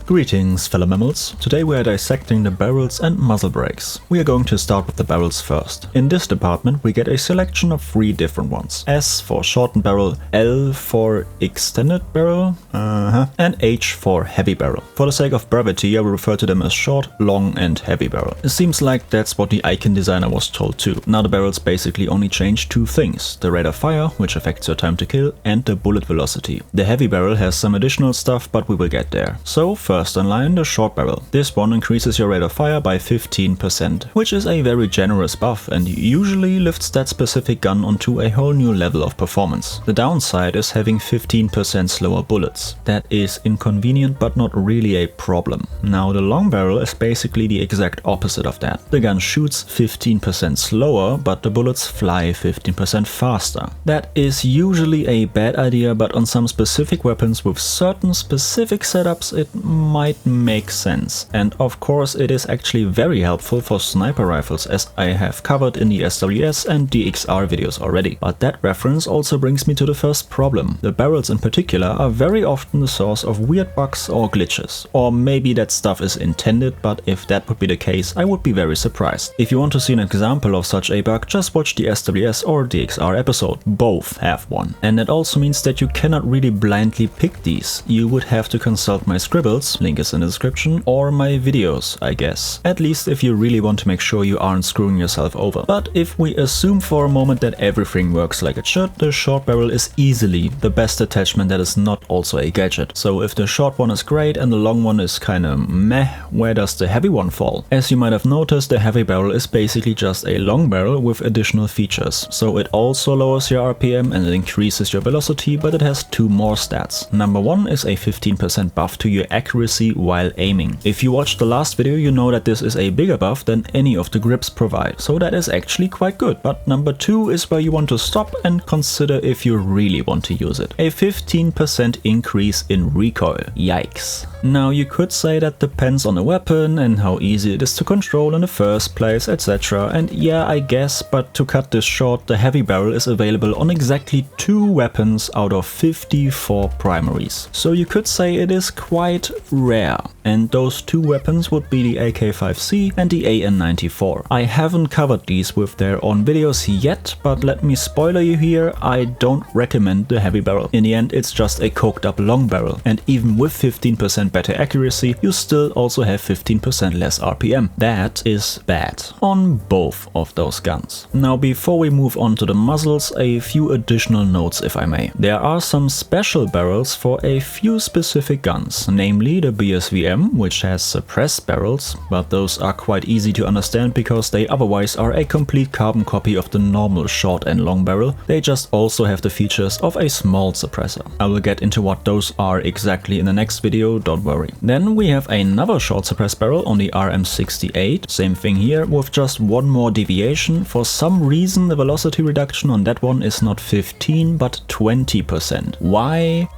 Greetings fellow mammals, today we are dissecting the barrels and muzzle brakes. We are going to start with the barrels first. In this department we get a selection of 3 different ones. S for shortened barrel, L for extended barrel, and H for heavy barrel. For the sake of brevity I will refer to them as short, long and heavy barrel. It seems like that's what the icon designer was told too. Now the barrels basically only change 2 things, the rate of fire, which affects your time to kill, and the bullet velocity. The heavy barrel has some additional stuff, but we will get there. So first in line, the short barrel. This one increases your rate of fire by 15%, which is a very generous buff and usually lifts that specific gun onto a whole new level of performance. The downside is having 15% slower bullets. That is inconvenient but not really a problem. Now the long barrel is basically the exact opposite of that. The gun shoots 15% slower, but the bullets fly 15% faster. That is usually a bad idea, but on some specific weapons with certain specific setups it might make sense. And of course it is actually very helpful for sniper rifles, as I have covered in the SWS and DXR videos already. But that reference also brings me to the first problem. The barrels in particular are very often the source of weird bugs or glitches. Or maybe that stuff is intended, but if that would be the case I would be very surprised. If you want to see an example of such a bug, just watch the SWS or DXR episode. Both have one. And that also means that you cannot really blindly pick these. You would have to consult my scribbles, link is in the description, or my videos, I guess. At least if you really want to make sure you aren't screwing yourself over. But if we assume for a moment that everything works like it should, the short barrel is easily the best attachment that is not also a gadget. So if the short one is great and the long one is kinda meh, where does the heavy one fall? As you might have noticed, the heavy barrel is basically just a long barrel with additional features. So it also lowers your RPM and it increases your velocity, but it has 2 more stats. Number 1 is a 15% buff to your accuracy while aiming. If you watched the last video you know that this is a bigger buff than any of the grips provide, so that is actually quite good. But number 2 is where you want to stop and consider if you really want to use it. A 15% increase in recoil. Yikes. Now you could say that depends on the weapon and how easy it is to control in the first place, etc. And yeah, I guess, but to cut this short, the heavy barrel is available on exactly 2 weapons out of 54 primaries. So you could say it is quite rare. And those 2 weapons would be the AK-5C and the AN-94. I haven't covered these with their own videos yet, but let me spoiler you here, I don't recommend the heavy barrel. In the end it's just a coked up long barrel, and even with 15% better accuracy you still also have 15% less RPM. That is bad on both of those guns. Now before we move on to the muzzles, a few additional notes if I may. There are some special barrels for a few specific guns, namely the BSVM, which has suppressed barrels, but those are quite easy to understand because they otherwise are a complete carbon copy of the normal short and long barrel. They just also have the features of a small suppressor. I will get into what those are exactly in the next video, don't worry. Then we have another short suppressed barrel on the RM68, same thing here with just 1 more deviation. For some reason the velocity reduction on that one is not 15 but 20%. Why?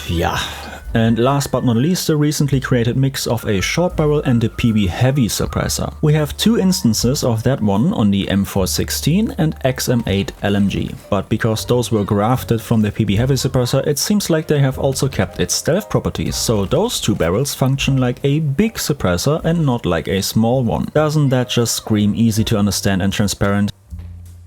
Yeah. And last but not least, the recently created mix of a short barrel and a PB heavy suppressor. We have 2 instances of that one on the M416 and XM8 LMG, but because those were grafted from the PB heavy suppressor, it seems like they have also kept its stealth properties, so those 2 barrels function like a big suppressor and not like a small one. Doesn't that just scream easy to understand and transparent?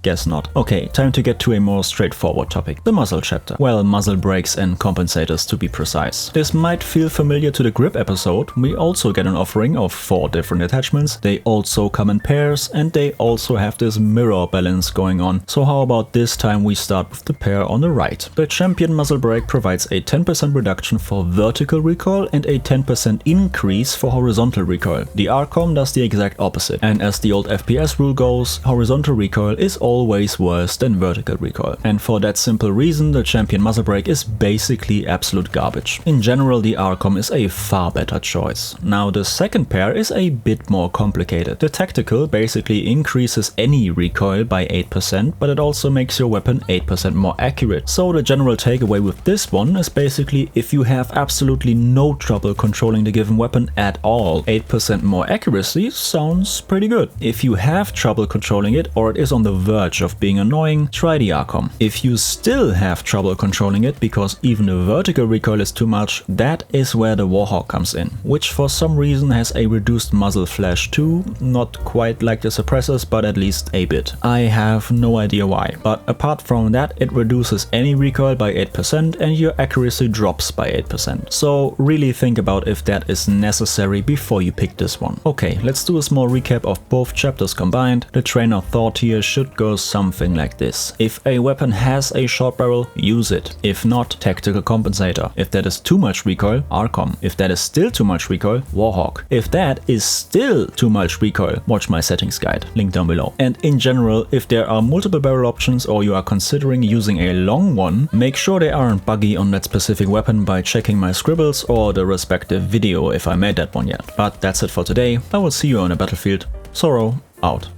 Guess not. Okay, time to get to a more straightforward topic, the muzzle chapter. Well, muzzle brakes and compensators to be precise. This might feel familiar to the grip episode. We also get an offering of 4 different attachments, they also come in pairs, and they also have this mirror balance going on. So how about this time we start with the pair on the right. The Champion muzzle brake provides a 10% reduction for vertical recoil and a 10% increase for horizontal recoil. The RCOM does the exact opposite, and as the old FPS rule goes, horizontal recoil is always worse than vertical recoil. And for that simple reason, the Champion muzzle brake is basically absolute garbage. In general, the RCOM is a far better choice. Now the second pair is a bit more complicated. The Tactical basically increases any recoil by 8%, but it also makes your weapon 8% more accurate. So the general takeaway with this one is basically if you have absolutely no trouble controlling the given weapon at all, 8% more accuracy sounds pretty good. If you have trouble controlling it or it is on the verge much of being annoying, try the Arcom. If you still have trouble controlling it because even the vertical recoil is too much, that is where the Warhawk comes in, which for some reason has a reduced muzzle flash too, not quite like the suppressors, but at least a bit. I have no idea why, but apart from that it reduces any recoil by 8% and your accuracy drops by 8%. So really think about if that is necessary before you pick this one. Okay, let's do a small recap of both chapters combined. The train of thought here should go something like this. If a weapon has a short barrel, use it. If not, tactical compensator. If that is too much recoil, Arcom. If that is still too much recoil, Warhawk. If that is still too much recoil, watch my settings guide, link down below. And in general, if there are multiple barrel options or you are considering using a long one, make sure they aren't buggy on that specific weapon by checking my scribbles or the respective video if I made that one yet. But that's it for today. I will see you on the battlefield. Sorrow out.